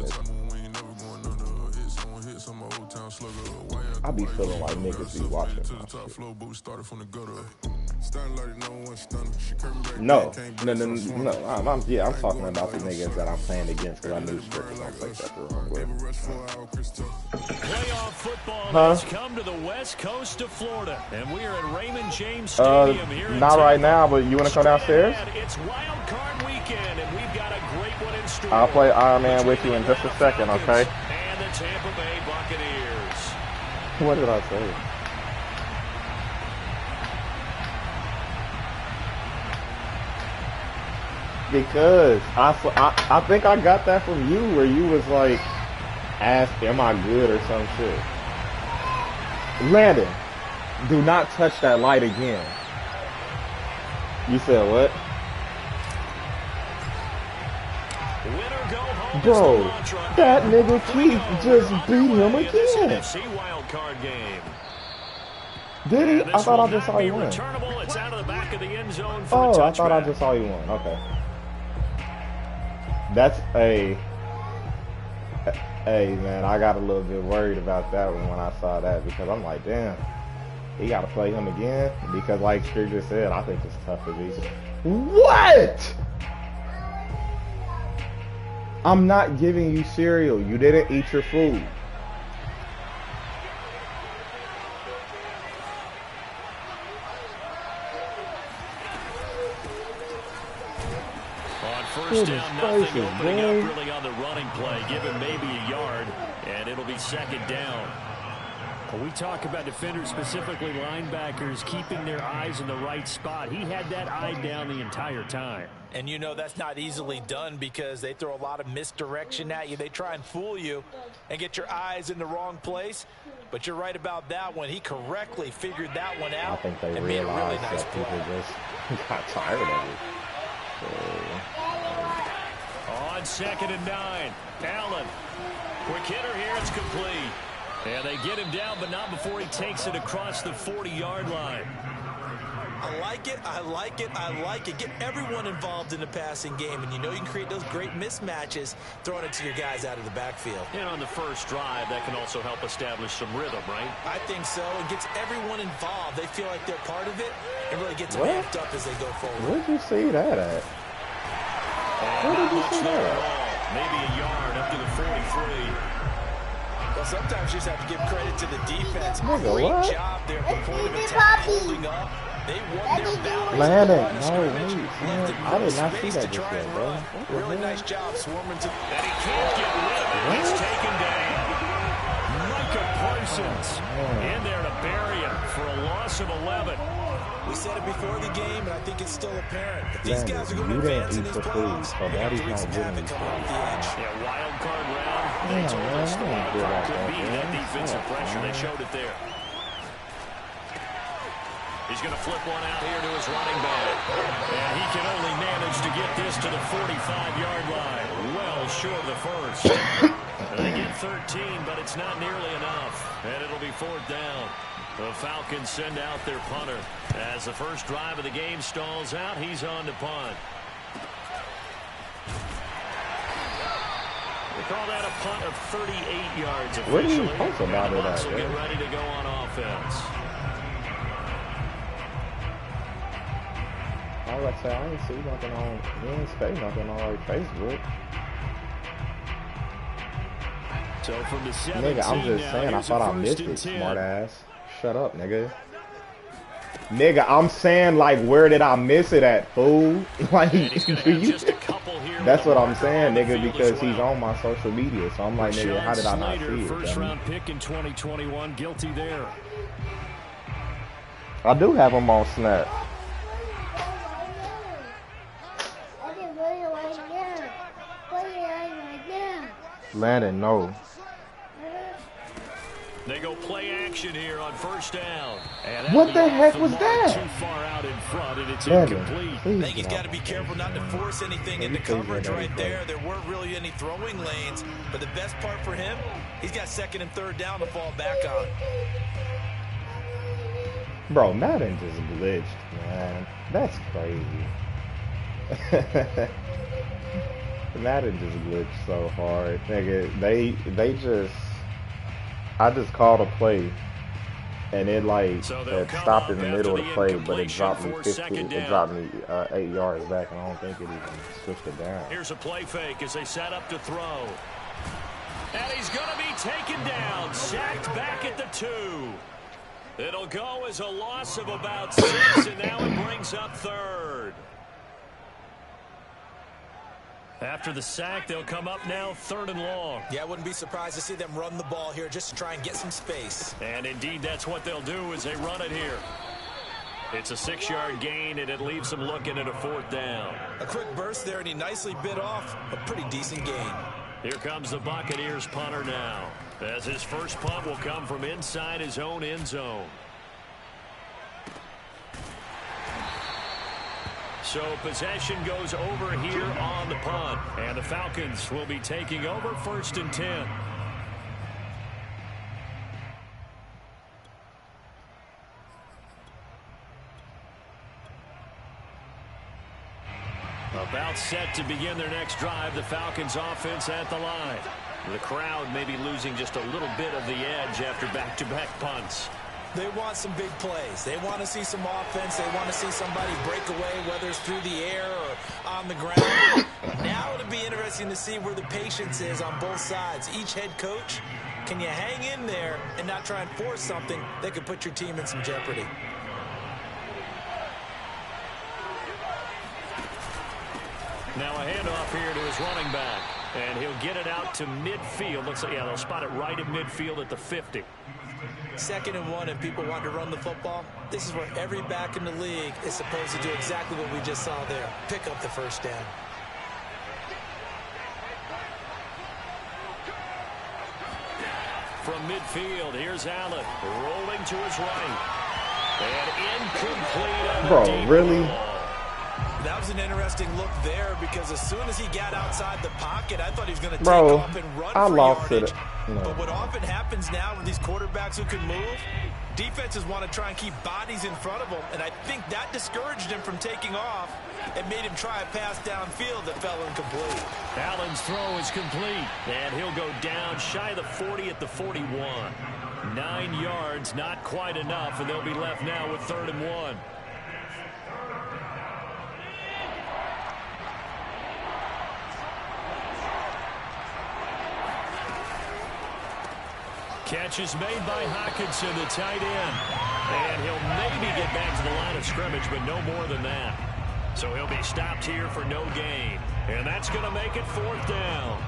honest. I be feeling like niggas be watching my shit. No. I'm talking about the niggas that I'm playing against because I knew Strickers don't take that the wrong way. Playoff football has come to the west coast of Florida, and we are at Raymond James Stadium here in Not right now, but you want to come downstairs? It's Wild Card Weekend, and we've got a great one in store. I'll play Iron Man with you in just a second, okay? And the Tampa Bay Buccaneers. What did I say? Because I think I got that from you where you was like, ask, am I good or some shit. Landon, do not touch that light again. You said what? Bro, that nigga Keith just beat him again. Did he? I thought I just saw you win. Oh, I thought I just saw you win. Okay. That's a... Hey, man, I got a little bit worried about that one when I saw that because I'm like, damn, he got to play him again? Because like Strick just said, I think it's tough to beat. What? I'm not giving you cereal. You didn't eat your food. First down, nothing opening up really on the running play. Give him maybe a yard, and it'll be second down. When we talk about defenders, specifically linebackers, keeping their eyes in the right spot, he had that eye down the entire time. And you know that's not easily done because they throw a lot of misdirection at you. They try and fool you and get your eyes in the wrong place. But you're right about that one. He correctly figured that one out. I think they and realized made a really nice that people just got tired of it. So... On 2nd and 9, Allen. Quick hitter here, it's complete. And they get him down, but not before he takes it across the 40-yard line. I like it, I like it, I like it. Get everyone involved in the passing game, and you know you can create those great mismatches throwing it to your guys out of the backfield. And on the first drive, that can also help establish some rhythm, right? I think so. It gets everyone involved. They feel like they're part of it, and really gets them amped up as they go forward. Where'd you see that at? Where did you see that? Maybe a yard up to the 43. Well, sometimes you just have to give credit to the defense. Great job there at the point of attack, holding up. They won their battle. Landon, no, wait, man. I did not see that just yet, bro. Really nice job swarming to... And he can't get rid of it. He's taken down. Micah Parsons in there to bury him for a loss of 11. We said it before the game, and I think it's still apparent. If these guys are going to advance in these playoffs, they have to wreak some havoc along the edge. Yeah, wild card round. They told us the wild card could be that defensive pressure. They showed it there. He's going to flip one out here to his running back. And he can only manage to get this to the 45-yard line. Well short of the first. They get 13, but it's not nearly enough. And it'll be 4th down. The Falcons send out their punter. As the first drive of the game stalls out, he's on to punt. We call that a punt of 38 yards officially. What do you think about it? Bucs will get ready to go on offense. I was like, say, I didn't see nothing on, you didn't say nothing on like Facebook. So from the 17 nigga, I'm just now, saying, I thought I missed it, 10. smart ass. Shut up, nigga. Nigga, I'm saying, like, where did I miss it at, fool? Like, that's what I'm saying, nigga, because he's on my social media. So I'm like, nigga, how did I not see it? First round pick in 2021, guilty there. I do have him on Snap. Landon, no. They go play action here on first down. What the heck was that? Too far out in front, and it's Landon, incomplete. I think he's got to be careful not to force anything into coverage right there. There weren't really any throwing lanes, but the best part for him, he's got 2nd and 3rd down to fall back on. Bro, Madden just glitched, man. That's crazy. Madden just glitched so hard, nigga. They just, I just called a play, and it like it stopped in the middle of the play, but it dropped me 8 yards back, and I don't think it even switched it down. Here's a play fake as they set up to throw, and he's going to be taken down, sacked back at the 2. It'll go as a loss of about 6, and now it brings up 3rd. After the sack, they'll come up now 3rd and long. Yeah, I wouldn't be surprised to see them run the ball here just to try and get some space. And indeed, that's what they'll do as they run it here. It's a 6-yard gain, and it leaves them looking at a 4th down. A quick burst there, and he nicely bit off a pretty decent gain. Here comes the Buccaneers punter now, as his first punt will come from inside his own end zone. So possession goes over here on the punt, and the Falcons will be taking over 1st and 10. About set to begin their next drive, the Falcons offense at the line. The crowd may be losing just a little bit of the edge after back-to-back punts. They want some big plays. They want to see some offense. They want to see somebody break away, whether it's through the air or on the ground. Now it'll be interesting to see where the patience is on both sides. Each head coach, can you hang in there and not try and force something that could put your team in some jeopardy? Now a handoff here to his running back, and he'll get it out to midfield. Looks like, yeah, they'll spot it right in midfield at the 50. 2nd and 1, and people want to run the football. This is where every back in the league is supposed to do exactly what we just saw there. Pick up the 1st down. From midfield, here's Allen rolling to his right. And incomplete. Bro, really? That was an interesting look there because as soon as he got outside the pocket, I thought he was going to take off and run for yardage. But what often happens now with these quarterbacks who can move, defenses want to try and keep bodies in front of them, and I think that discouraged him from taking off and made him try a pass downfield that fell incomplete. Allen's throw is complete, and he'll go down shy of the 40 at the 41. 9 yards, not quite enough, and they'll be left now with 3rd and 1. Catch is made by Hockenson, the tight end. And he'll maybe get back to the line of scrimmage, but no more than that. So he'll be stopped here for no gain. And that's going to make it 4th down.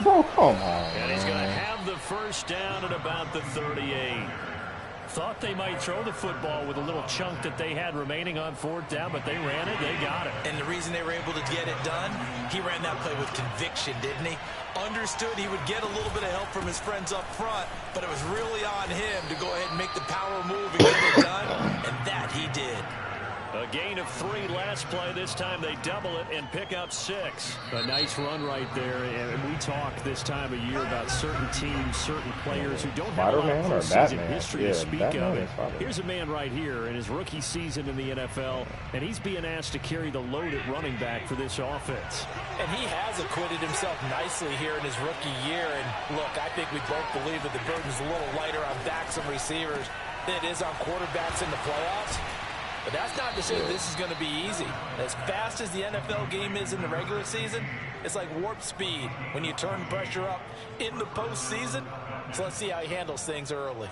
Bro, come on. And he's going to have the 1st down at about the 38. Thought they might throw the football with a little chunk that they had remaining on 4th down, but they ran it, they got it. And the reason they were able to get it done, he ran that play with conviction, didn't he? Understood he would get a little bit of help from his friends up front, but it was really on him to go ahead and make the power move and get it done, and that he did. A gain of 3 last play. This time they double it and pick up 6. A nice run right there. And we talk this time of year about certain teams, certain players who don't have a lot of postseason history to speak of. Here's a man right here in his rookie season in the NFL, and he's being asked to carry the load at running back for this offense. And he has acquitted himself nicely here in his rookie year. And look, I think we both believe that the burden's a little lighter on backs and receivers than it is on quarterbacks in the playoffs. But that's not to say this is going to be easy. As fast as the NFL game is in the regular season, it's like warp speed when you turn pressure up in the postseason. So let's see how he handles things early.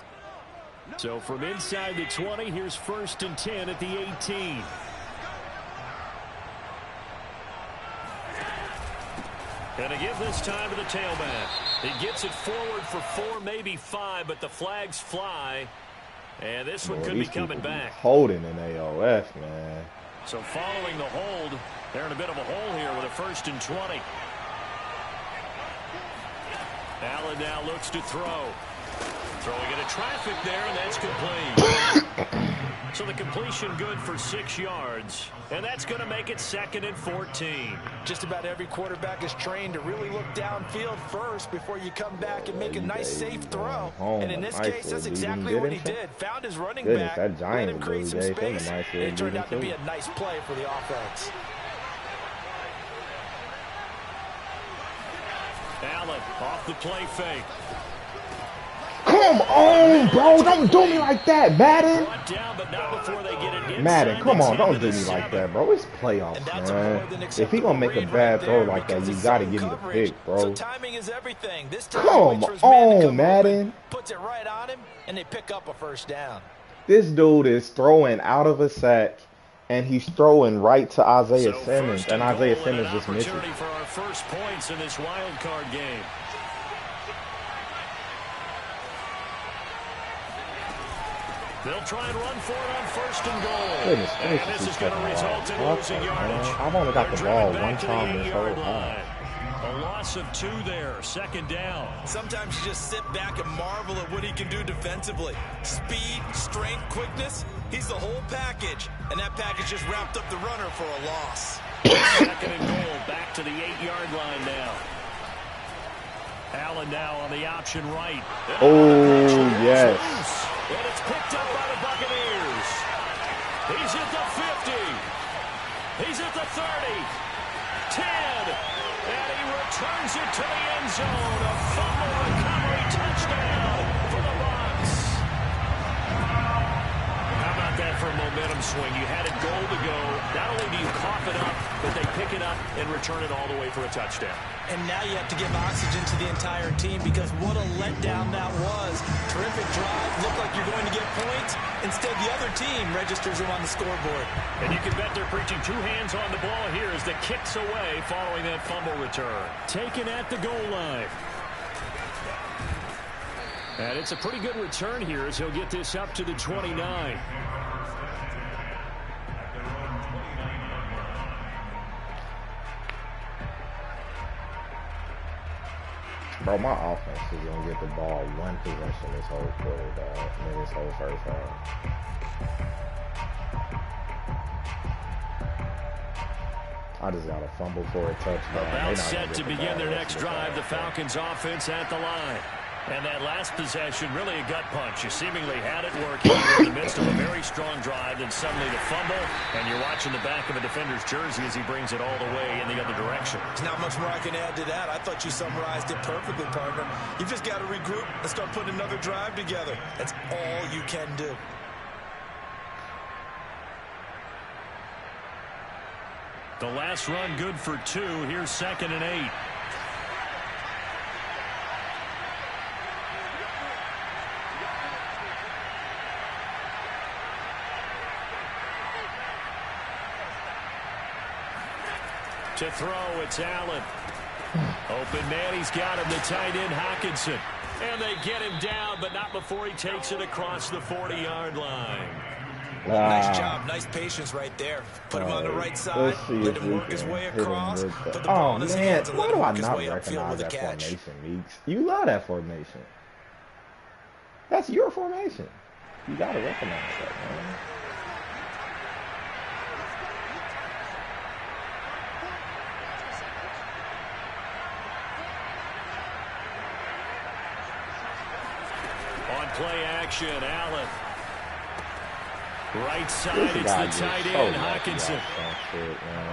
So from inside the 20, here's 1st and 10 at the 18. And a give this time to the tailback. He gets it forward for 4, maybe 5, but the flags fly. And this one could be coming back. Holding in AOS, man. So following the hold, they're in a bit of a hole here with a 1st and 20. Allen now looks to throw. Throwing into traffic there, and that's complete. So the completion good for 6 yards, and that's going to make it 2nd and 14. Just about every quarterback is trained to really look downfield first before you come back and make a nice, safe throw. And in this case, that's exactly what he did. Found his running back, let him create some space, and it turned out to be a nice play for the offense. Allen off the play fake. Come on, bro. Don't do me like that, Madden. Madden, come on. Don't do me like that, bro. It's playoffs, man. If he gonna make a bad throw like that, you gotta give me the pick, bro. Come on, Madden. Puts it right on him, and they pick up a first down. This dude is throwing out of a sack, and he's throwing right to Isaiah Simmons, and Isaiah Simmons just misses. For our first points in this wild card game. They'll try and run for it on 1st and goal. Goodness, and this is going to result in losing yardage. I've only got the ball one time this whole time. A loss of 2 there, 2nd down. Sometimes you just sit back and marvel at what he can do defensively. Speed, strength, quickness. He's the whole package. And that package just wrapped up the runner for a loss. 2nd and goal, back to the 8-yard line now. Allen now on the option right. Oh, yes. And it's picked up by the Buccaneers. He's at the 50. He's at the 30. 10. And he returns it to the end zone. A fumble recovery touchdown for the Bucs. How about that for a momentum swing? You had it goal to go. Not only do you cough it up, but they pick it up and return it all the way for a touchdown. And now you have to give oxygen to the entire team because what a letdown that was. Terrific drive. Looked like you're going to get points. Instead, the other team registers them on the scoreboard. And you can bet they're preaching 2 hands on the ball here as the kick's away following that fumble return. Taken at the goal line. And it's a pretty good return here as he'll get this up to the 29. Bro, my offense is going to get the ball 1 possession this whole quarter, dog. In this whole first half. I just got a fumble for a touchdown. About set to begin their next drive. The Falcons offense at the line. And that last possession, really a gut punch. You seemingly had it working in the midst of a very strong drive, then suddenly the fumble, and you're watching the back of a defender's jersey as he brings it all the way in the other direction. There's not much more I can add to that. I thought you summarized it perfectly, partner. You've just got to regroup and start putting another drive together. That's all you can do. The last run good for 2. Here's 2nd and 8. To throw, it's Allen. Open man, he's got him, the tight end, Hockenson. And they get him down, but not before he takes it across the 40-yard line. Nice job, nice patience right there. Put him on the right side, let him work his way across, put the ball in his hands, and let him work his way upfield with a catch. Formation, you love that formation. That's your formation. You got to recognize that, man. Play action, Allen. Right side, it's the tight end, Hockenson.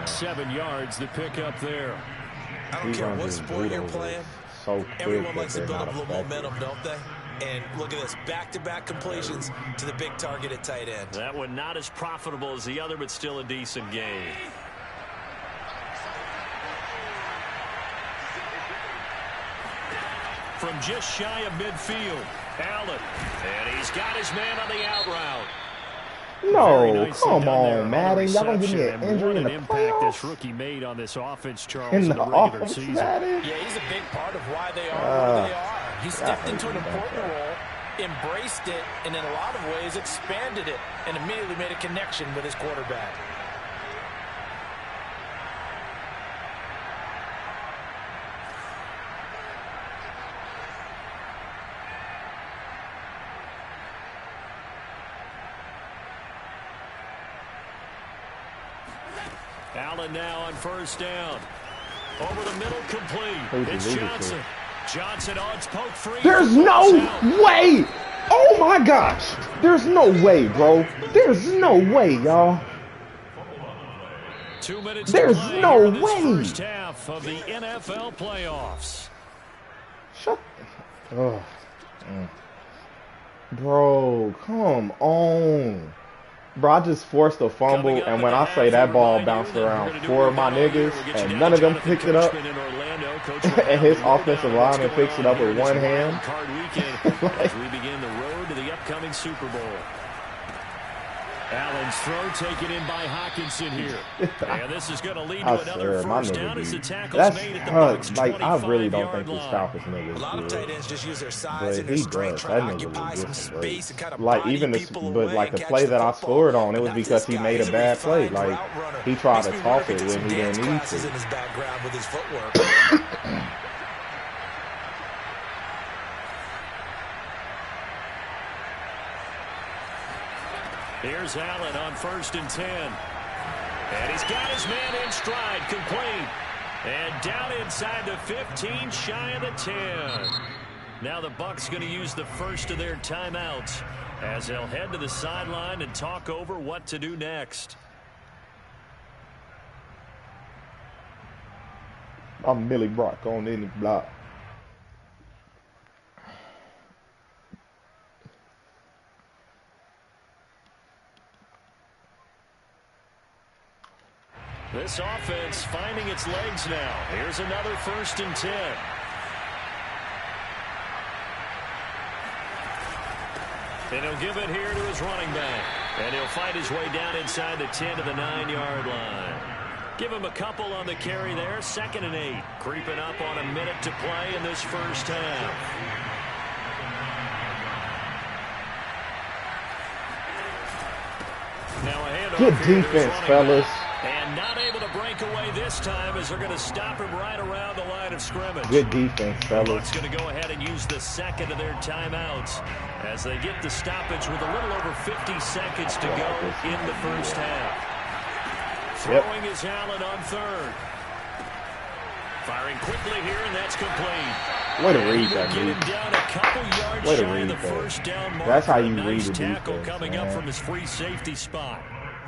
7 yards, the pickup there. I don't care what sport you're playing. Everyone likes to build up a little momentum, don't they? And look at this, back-to-back completions to the big target at tight end. That one not as profitable as the other, but still a decent game. From just shy of midfield, Allen. And he's got his man on the out route. No, come on, Madden. Y'all gonna give me an injury in the impact this rookie made on this offense, Charles, in the regular season. Yeah, he's a big part of why they are where they are. He stepped into an important role, embraced it, and in a lot of ways expanded it, and immediately made a connection with his quarterback. Allen now on first down. Over the middle, complete. It's Johnson. Johnson odds poke free. There's no way. Oh my gosh. There's no way, bro. There's no way, y'all. 2 minutes. There's no way. First half of the NFL playoffs. Shut. Oh. Bro, come on. Bro, I just forced a fumble, and when I say that ball bounced around 4 of my niggas, and none of them picked it up, and his offensive lineman picks it up with one hand. As we begin the road to the upcoming Super Bowl. Allen's throw taken in by Hockenson here. And this is going to lead to another first down as the tackle's made at the Bucs' 25-yard line. I really don't think this Falcons nigga is A lot of tight ends just use their size and their he strength, does. try That to nigga occupy was some just space and kind of like body even this, people but away like and the catch play the that I football. scored on, it was Now because this he made guy a bad is play. refined Like route runner. he tried to Makes me toss wonder it if when some he dance didn't need classes to. in his background with his footwork. Here's Allen on 1st and 10. And he's got his man in stride, complete. And down inside the 15, shy of the 10. Now the Bucs going to use the first of their timeouts as they'll head to the sideline and talk over what to do next. I'm Millie Brock on any block. This offense finding its legs now. Here's another 1st and 10. And he'll give it here to his running back. And he'll fight his way down inside the 10 to the 9-yard line. Give him a couple on the carry there. 2nd and 8. Creeping up on a minute to play in this first half. Now a handoff. Good defense, fellas. And not able to break away this time as they're going to stop him right around the line of scrimmage. Good defense, fellas. Bucs going to go ahead and use the second of their timeouts as they get the stoppage with a little over 50 seconds to go in the first half. Throwing is Allen on 3rd. Firing quickly here, and that's complete. Way to read that, Get him down a couple yards Way to shy read of the that. first down mark. That's how you Nice read the tackle defense, coming up man. from his free safety spot.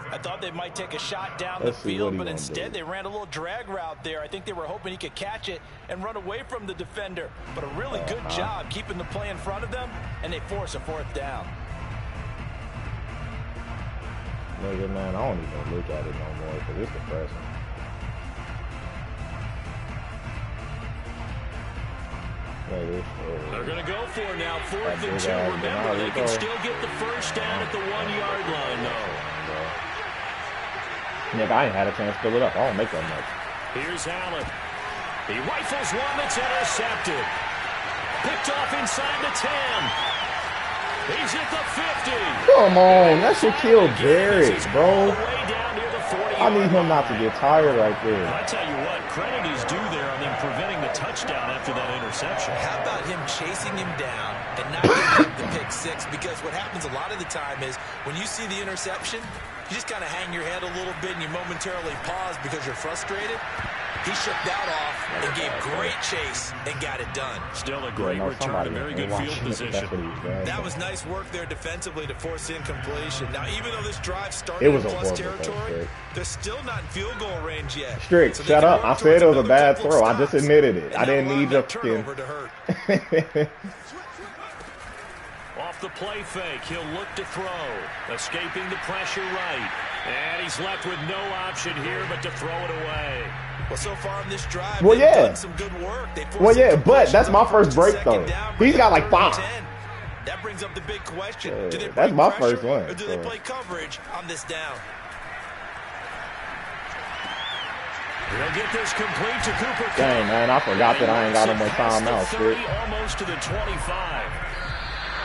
I thought they might take a shot down Let's the see field, what he but gonna instead do. they ran a little drag route there. I think they were hoping he could catch it and run away from the defender. But a really good job keeping the play in front of them, and they force a 4th down. Nigga, man, I don't even look at it no more because it's depressing. They're going to go for it now. 4th and 2. Remember, they can still get the first down at the 1-yard line, though. Nigga, I ain't had a chance to fill it up. I don't make that much. Here's Allen. He rifles one that's intercepted. Picked off inside the 10. He's at the 50. Come on, that should kill Jared, bro. I need him not to get tired right there. I tell you what, credit is due there on them preventing the touchdown after that interception. How about him chasing him down and not giving up the pick 6? Because what happens a lot of the time is when you see the interception, you just kind of hang your head a little bit and you momentarily pause because you're frustrated. He shook that off and gave great chase and got it done. Still a great return, a very good field position. That was nice work there defensively to force incompletion. Now, even though this drive started It was in a plus horrible territory, they're still not in field goal range yet. Strick, So shut up. I said it was a bad throw. I just admitted it. I didn't need your turnover to hurt. Off the play fake, he'll look to throw. Escaping the pressure right. And he's left with no option here but to throw it away. Well, so far in this drive, Well, they've yeah. done some good work. Well, yeah, but that's my first break, though. He's got like 5. That brings up the big question. Yeah, Do they that's play my pressure first one, or do they so. play coverage on this down? He'll get this complete to Cooper. Dang, man, I forgot that I ain't got no more timeouts, Strick. Almost to the 25.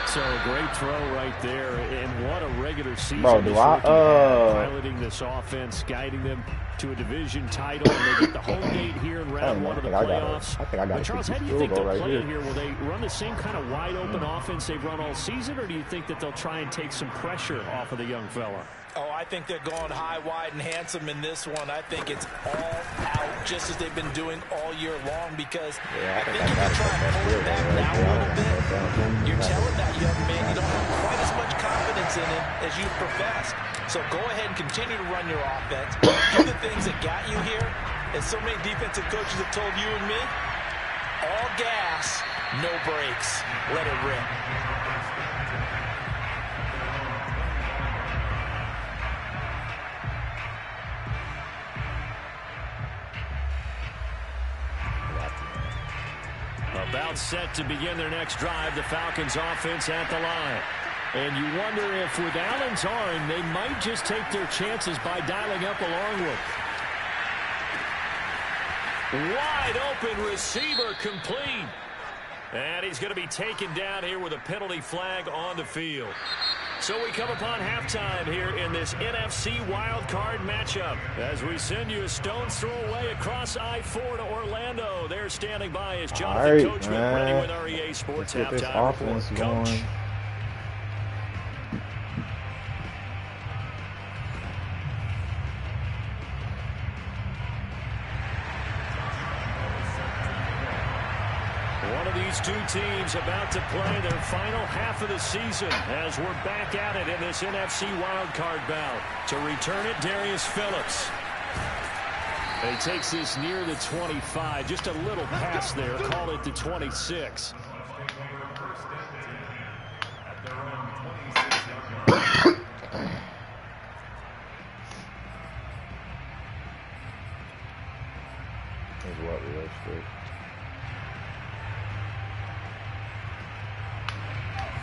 So a great throw right there, and what a regular season. Bro, do I piloting this offense, guiding them to a division title, and they get the home gate here in round 1 of the playoffs. I think I got it. Charles, how do you think they'll play here? Will they run the same kind of wide-open offense they've run all season, or do you think that they'll try and take some pressure off of the young fella? Oh, I think they're going high, wide, and handsome in this one. I think it's all out, just as they've been doing all year long, because I think if you try and pull it back down a little bit, you're telling that young man you don't have quite as much confidence in him as you professed. So go ahead and continue to run your offense. Do the things that got you here. As so many defensive coaches have told you and me, all gas, no brakes. Let it rip. About set to begin their next drive, the Falcons offense at the line. And you wonder if with Allen's arm, they might just take their chances by dialing up a long one. Wide open receiver complete. And he's going to be taken down here with a penalty flag on the field. So we come upon halftime here in this NFC wildcard matchup as we send you a stone's throw away across I-4 to Orlando. They're standing by as Jonathan Coachman ready with our EA Sports halftime report. Coach. One of these two teams about to play their final half of the season as we're back at it in this NFC wildcard bout. To return it, Darius Phillips. And he takes this near the 25. Just a little pass there. Call it the 26.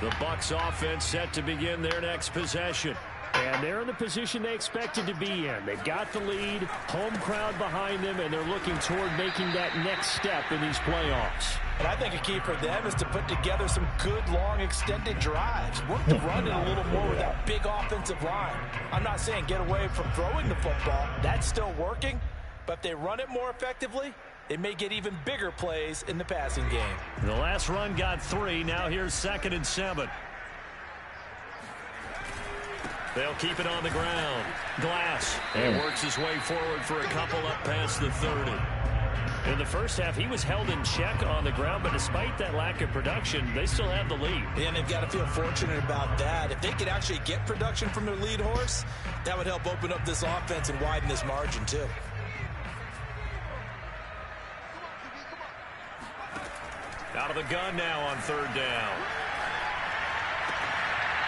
The Bucs offense set to begin their next possession. And they're in the position they expected to be in. They've got the lead, home crowd behind them, and they're looking toward making that next step in these playoffs. And I think a key for them is to put together some good, long, extended drives. Work the run in a little more with that big offensive line. I'm not saying get away from throwing the football. That's still working. But if they run it more effectively, they may get even bigger plays in the passing game. The last run got 3. Now here's 2nd and 7. They'll keep it on the ground. Glass. And works his way forward for a couple up past the 30. In the first half, he was held in check on the ground, but despite that lack of production, they still have the lead. And they've got to feel fortunate about that. If they could actually get production from their lead horse, that would help open up this offense and widen this margin, too. Out of the gun now on 3rd down.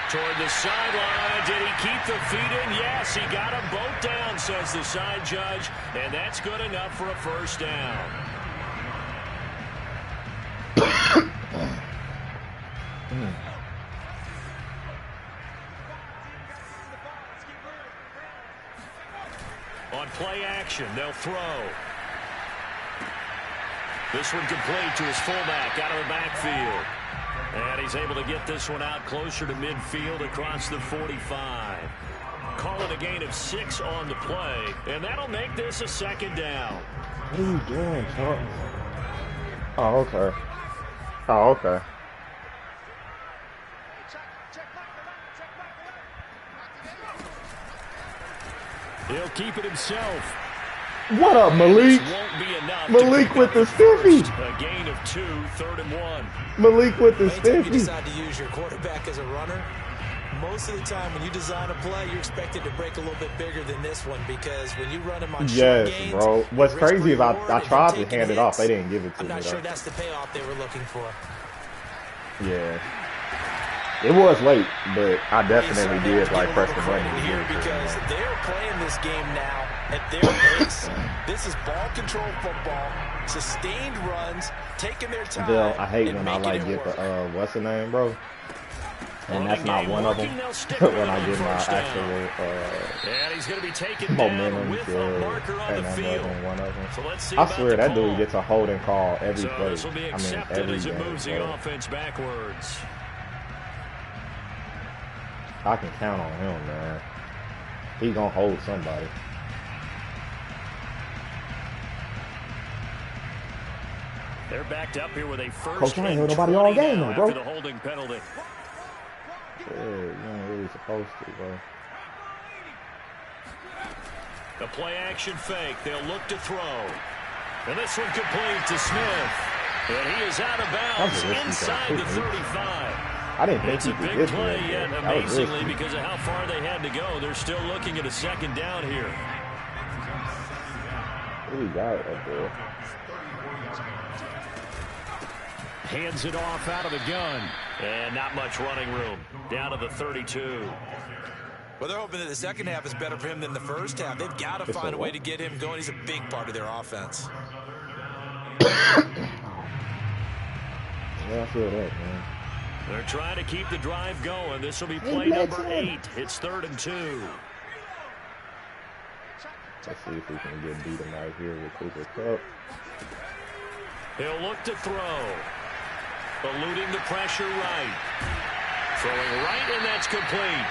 Toward the sideline. Did he keep the feet in? Yes, he got them both down, says the side judge. And that's good enough for a 1st down. On play action, they'll throw. This one complete to his fullback out of the backfield. And he's able to get this one out closer to midfield across the 45. Call it a gain of 6 on the play. And that'll make this a 2nd down. What are you doing, Charles? Oh, okay. Oh, okay. He'll keep it himself. What up, Malik? Malik with the stiffy. A gain of 2, 3rd and 1. Malik with the stiffy. Anytime you decide to use your quarterback as a runner, most of the time when you design a play, you're expected to break a little bit bigger than this one, because when you run him on short gains, bro. What's crazy is I tried to hand it off. They didn't give it to me. I'm not sure that's the payoff they were looking for. Yeah. It was late, but I definitely did press the button here because they're playing this game now at their pace. This is ball control football, sustained runs, taking their time. Bill, I hate when I get the what's the name, bro? And that's not one of them. When I get my actual and he's going to be taken momentum with a marker on the field. One of them. So let's see. I swear that dude gets a holding call every play. This will be accepted as it moves the offense backwards. I can count on him, man. He gonna hold somebody. They're backed up here with a first. Coach, I ain't heard nobody all game, though, bro. After the holding penalty. Yeah, you ain't really supposed to, bro. The play action fake. They'll look to throw. And this one complete to Smith. And he is out of bounds inside the 35. I didn't think it's a big play, yet amazingly, because of how far they had to go, they're still looking at a second down here. What do we got up there? Hands it off out of the gun. And not much running room. Down to the 32. Well, they're hoping that the second half is better for him than the first half. They've got to find a way to get him going. He's a big part of their offense. Yeah, I feel that, man. They're trying to keep the drive going. This will be play number 8. It's 3rd and 2. Let's see if we can get beaten right here with Cooper Kupp. He'll look to throw. Eluding the pressure right. Throwing right, and that's complete.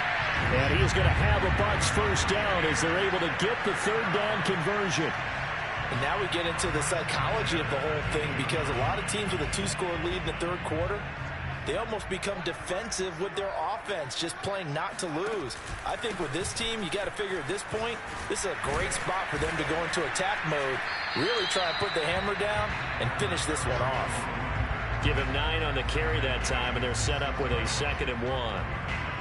And he is going to have a Bucs first down as they're able to get the 3rd down conversion. And now we get into the psychology of the whole thing, because a lot of teams with a 2-score lead in the 3rd quarter, they almost become defensive with their offense, just playing not to lose. I think with this team, you got to figure at this point, this is a great spot for them to go into attack mode, really try and put the hammer down and finish this one off. Give him 9 on the carry that time, and they're set up with a 2nd and 1.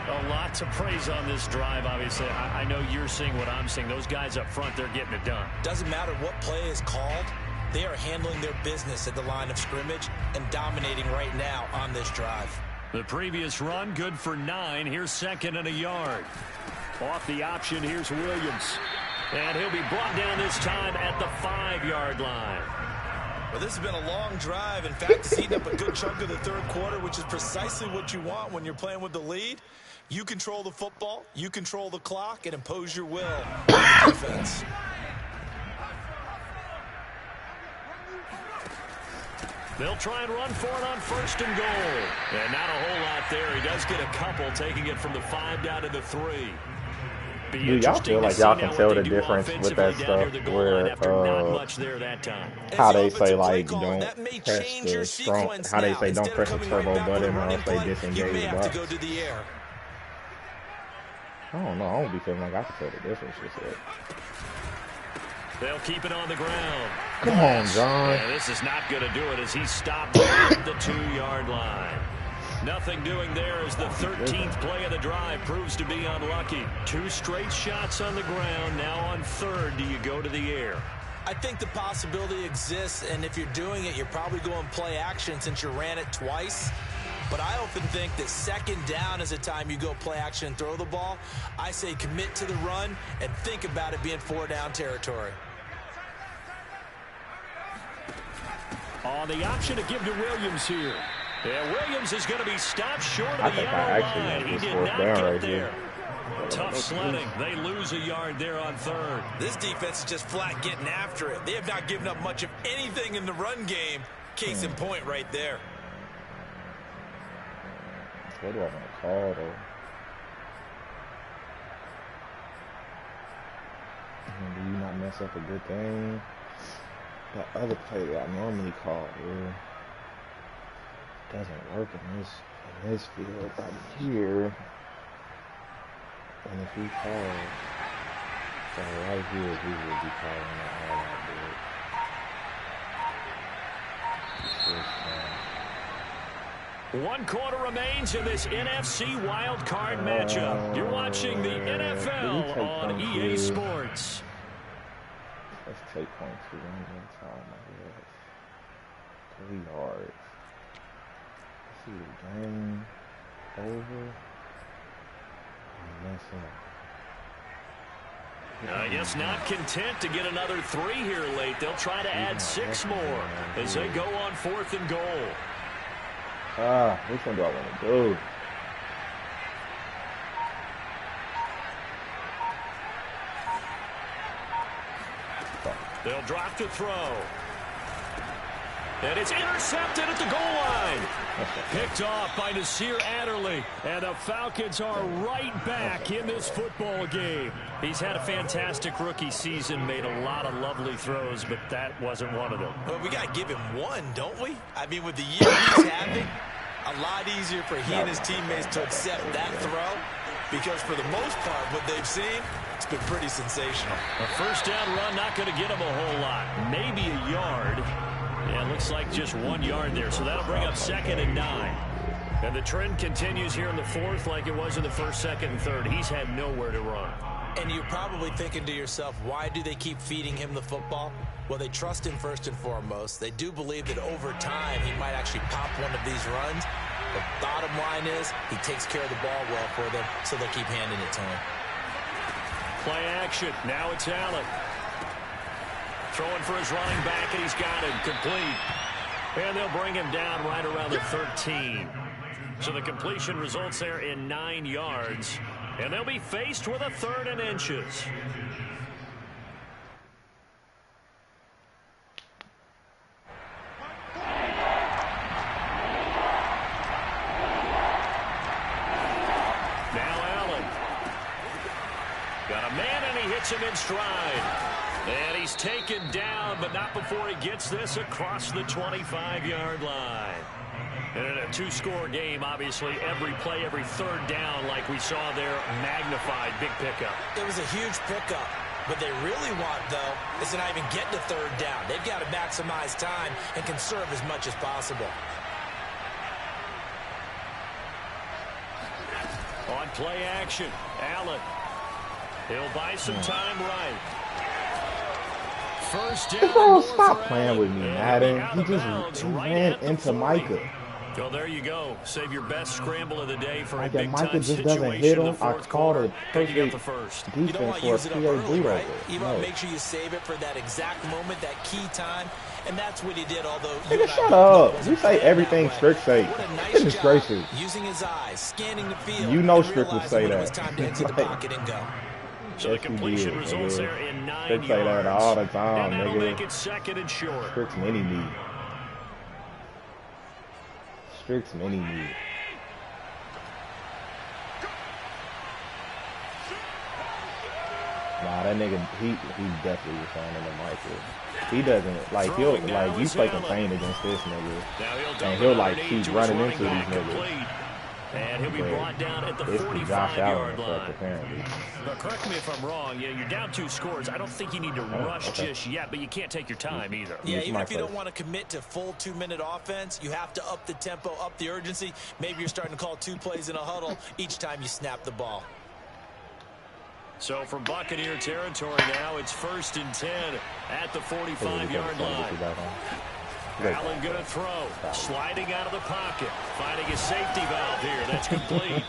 A lot to praise on this drive, obviously. I know you're seeing what I'm seeing. Those guys up front, they're getting it done. Doesn't matter what play is called. They are handling their business at the line of scrimmage and dominating right now on this drive. The previous run, good for 9. Here's 2nd and a yard. Off the option, here's Williams. And he'll be brought down this time at the 5-yard line. Well, this has been a long drive. In fact, it's eaten up a good chunk of the 3rd quarter, which is precisely what you want when you're playing with the lead. You control the football, you control the clock, and impose your will on the defense. They'll try and run for it on 1st and goal. And not a whole lot there. He does get a couple, taking it from the 5 down to the 3. Do y'all feel like y'all can tell the difference with that stuff where how they say like don't press the strong, how they say don't press the turbo button or else they disengage the box? I don't know. I don't be feeling like I can tell the difference just yet. They'll keep it on the ground. Come on, John. Yeah, this is not going to do it as he stopped at the 2-yard line. Nothing doing there as the 13th play of the drive proves to be unlucky. 2 straight shots on the ground. Now on 3rd, do you go to the air? I think the possibility exists, and if you're doing it, you're probably going play action since you ran it twice. But I often think that 2nd down is a time you go play action and throw the ball. I say commit to the run and think about it being 4-down territory. On the option to give to Williams here. Yeah, Williams is going to be stopped short of the yellow line. He did not get there. Tough sledding. They lose a yard there on 3rd. This defense is just flat getting after it. They have not given up much of anything in the run game. Case in point right there. What do I want to call, though? Do you not mess up a good thing? That other play that I normally call, dude, doesn't work in this field right here. And if we call, so right here, we will be calling it all out, dude. 1 quarter remains in this NFC wild card matchup. You're watching the NFL on EA Sports. Let's take point 2 one time, I guess. 3 yards. Let's see the game over. Mess up. I guess not content to get another 3 here late. They'll try to add 6 more as they go on 4th and goal. Which one do I want to do? They'll drop to throw. And it's intercepted at the goal line. Picked off by Nasir Adderley. And the Falcons are right back in this football game. He's had a fantastic rookie season, made a lot of lovely throws, but that wasn't one of them. Well, we got to give him one, don't we? I mean, with the year he's having, a lot easier for he and his teammates to accept that throw, because for the most part, what they've seen, it's been pretty sensational. A first down run, not going to get him a whole lot. Maybe a yard. Yeah, it looks like just 1 yard there, so that'll bring up 2nd and 9. And the trend continues here in the 4th like it was in the 1st, 2nd, and 3rd. He's had nowhere to run. And you're probably thinking to yourself, why do they keep feeding him the football? Well, they trust him first and foremost. They do believe that over time he might actually pop one of these runs. The bottom line is he takes care of the ball well for them, so they keep handing it to him. Play action. Now it's Allen. Throwing for his running back, and he's got it complete. And they'll bring him down right around the 13. So the completion results there in 9 yards. And they'll be faced with a 3rd and inches. Now Allen. Got a man, and he hits him in stride. And he's taken down, but not before he gets this across the 25-yard line. And in a 2-score game, obviously, every play, every 3rd down, like we saw there, magnified. Big pickup. It was a huge pickup. What they really want, though, is to not even get to 3rd down. They've got to maximize time and conserve as much as possible. On play action, Allen. He'll buy some time right. First down. Bro, stop playing with me, Madden. He just ran into Micah. So there you go. Save your best scramble of the day for like a big Micah time just doesn't hit him. I called a perfect defense for a PA boot over. You want to make sure you save it for that exact moment, that key time, and that's what he did. Although nigga, shut up. You say everything Strick say. Goodness gracious. Using his eyes, scanning the field. You know Strick would say that. It was time to exit the pocket and go. So the completion results there in 9 yards. Strick say that all the time, and that'll nigga. make it 2nd and short. Strick's mini-me. Strick's mini-me. Nah, that nigga, he definitely was trying in the Micah. He doesn't, like, he'll, like, you play contain against this nigga. And he'll, like, keep running into these niggas. And he'll be brought down at the 45-yard line. Apparently. But correct me if I'm wrong. Yeah, you're down 2 scores. I don't think you need to rush just yet, but you can't take your time either. Yeah, even if you don't want to commit to full 2-minute offense, you have to up the tempo, up the urgency. Maybe you're starting to call 2 plays in a huddle each time you snap the ball. So from Buccaneer territory now, it's 1st and 10 at the 45-yard line. Allen going to throw, sliding out of the pocket, finding a safety valve here. That's complete.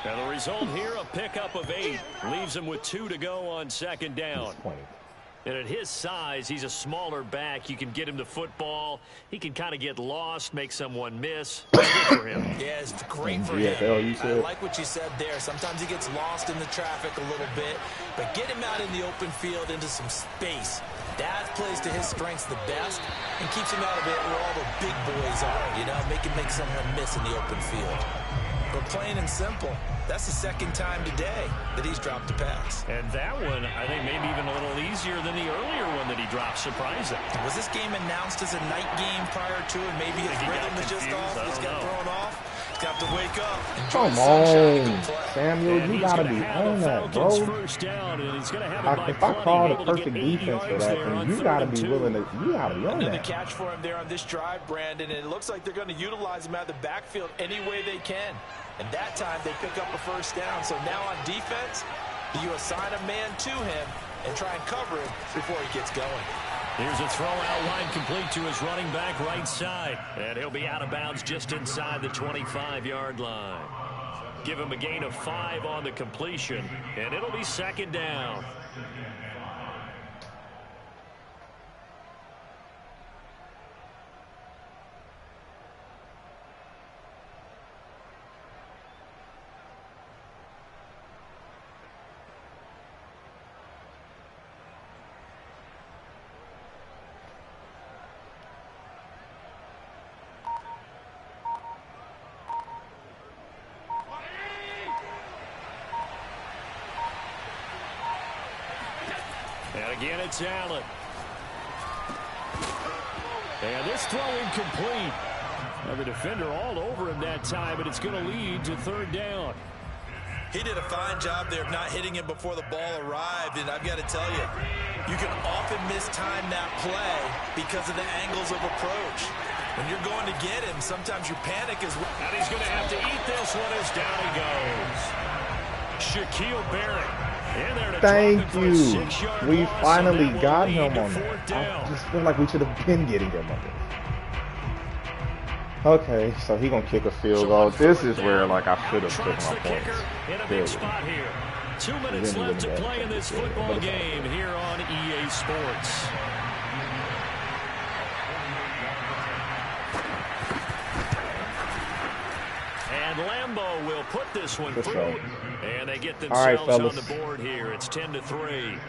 And the result here, a pickup of 8. Leaves him with 2 to go on 2nd down. And at his size, he's a smaller back. You can get him the football. He can kind of get lost, make someone miss. It's good for him. Yeah, it's great for him. I like what you said there. Sometimes he gets lost in the traffic a little bit, but get him out in the open field into some space. That plays to his strengths the best and keeps him out of it where all the big boys are, you know, make someone miss in the open field. But plain and simple, that's the 2nd time today that he's dropped a pass. And that one, I think, maybe even a little easier than the earlier one that he dropped. Surprising. Was this game announced as a night game prior to it? Maybe his rhythm was just off. He's got thrown off. He's got to wake up. Come on, Samuel, you gotta be on that, bro. If I call the perfect defense for that, then you gotta be willing to. You gotta be on that. Another catch for him there on this drive, Brandon. And it looks like they're going to utilize him out of the backfield any way they can. And that time they pick up a 1st down. So now on defense, you assign a man to him and try and cover him before he gets going. Here's a throw out line complete to his running back right side. And he'll be out of bounds just inside the 25-yard line. Give him a gain of 5 on the completion, and it'll be 2nd down. And again, it's Allen. And this throw incomplete. The defender all over him that time, but it's going to lead to third down. He did a fine job there of not hitting him before the ball arrived, and I've got to tell you, you can often mistime that play because of the angles of approach. When you're going to get him, sometimes you panic as well. And he's going to have to eat this one as down he goes. Shaquille Barrett in there to Thank drop you. It for a 6-yard We loss, finally and that got will him lead on to that. fourth down. I just feel like we should have been getting him on this. Okay, so he gonna kick a field goal. This is where like I should have took my points. In a big spot here. 2 minutes left to play in this football game here on EA Sports. And Lambeau will put this one through. And they get themselves on the board here. It's 10-3.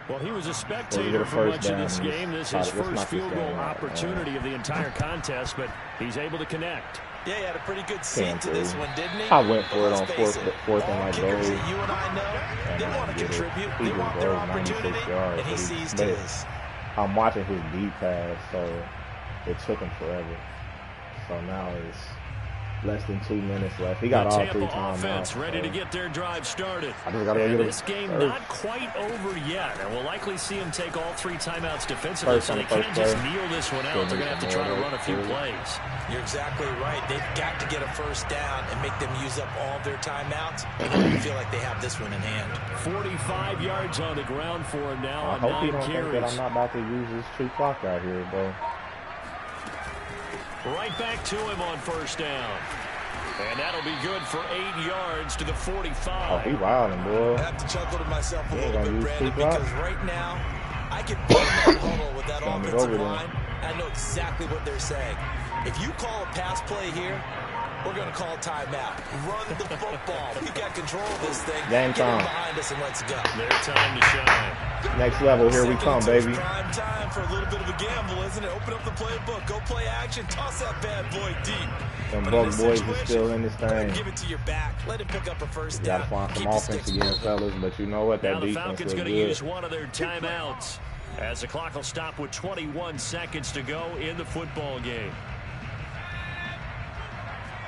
Well, he was a spectator for much of this game. This is his first field goal opportunity of the entire contest, but he's able to connect. Yeah, he had a pretty good seat to this one, didn't he? I went for it on fourth and like kickers goal. that you and I know, they want to contribute. They want their opportunity, and he seized his. I'm watching his deep pass, so it took him forever. So now it's less than 2 minutes left. He got all 3 times. Offense ready to get their drive started. I just gotta and get this game not quite over yet, and we'll likely see him take all 3 timeouts defensively, so they can't just kneel this one out. They're going to have to try to run a few plays. You're exactly right. They've got to get a first down and make them use up all their timeouts. I feel like they have this one in hand. 45 yards on the ground for him now. I hope he don't think that I'm not about to use this true clock out here, bro. Right back to him on first down. And that'll be good for 8 yards to the 45. Oh, he wilding, boy. I have to chuckle to myself a little bit, Brandon, because right now, I can put that huddle with that offensive line. I know exactly what they're saying. If you call a pass play here, we're going to call a timeout. Run the football. We got control of this thing. Game time. Get it behind us and let's go. Their time to shine. Next level, here we come, baby. Prime time for a little bit of a gamble, isn't it? Open up the playbook, go play action, toss that bad boy deep. Them Buck boys are still in this thing. Give it to your back. Let him pick up a first down. Gotta find some offense again, fellas. But you know what? That now the defense Falcons is going to good. use one of their timeouts as the clock will stop with 21 seconds to go in the football game.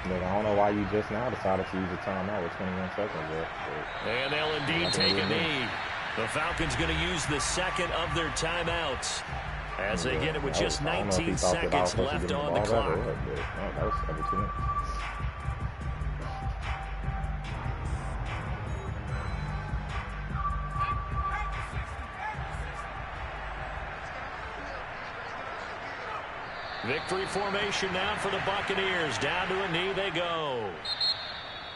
Look, I don't know why you just now decided to use a timeout with 21 seconds left. And they'll indeed take a knee. The Falcons going to use the second of their timeouts as they get it with just 19 seconds left on the clock. That was 17. Victory formation now for the Buccaneers. Down to a knee they go.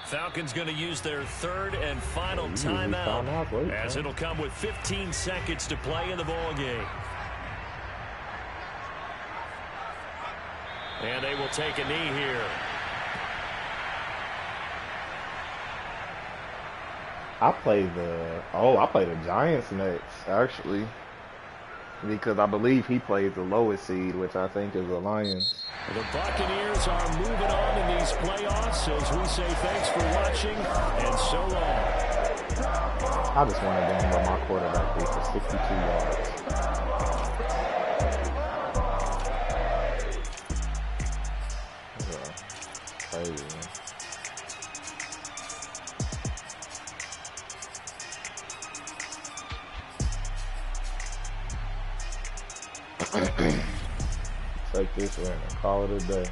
Falcons going to use their third and final timeout as it'll come with 15 seconds to play in the ball game. And they will take a knee here. I play the Giants next, actually. Because I believe he plays the lowest seed, which I think is the Lions. The Buccaneers are moving on in these playoffs as we say thanks for watching and so long. I just want to game where my quarterback threw for 62 yards. Yeah, crazy, man. Take this win and call it a day.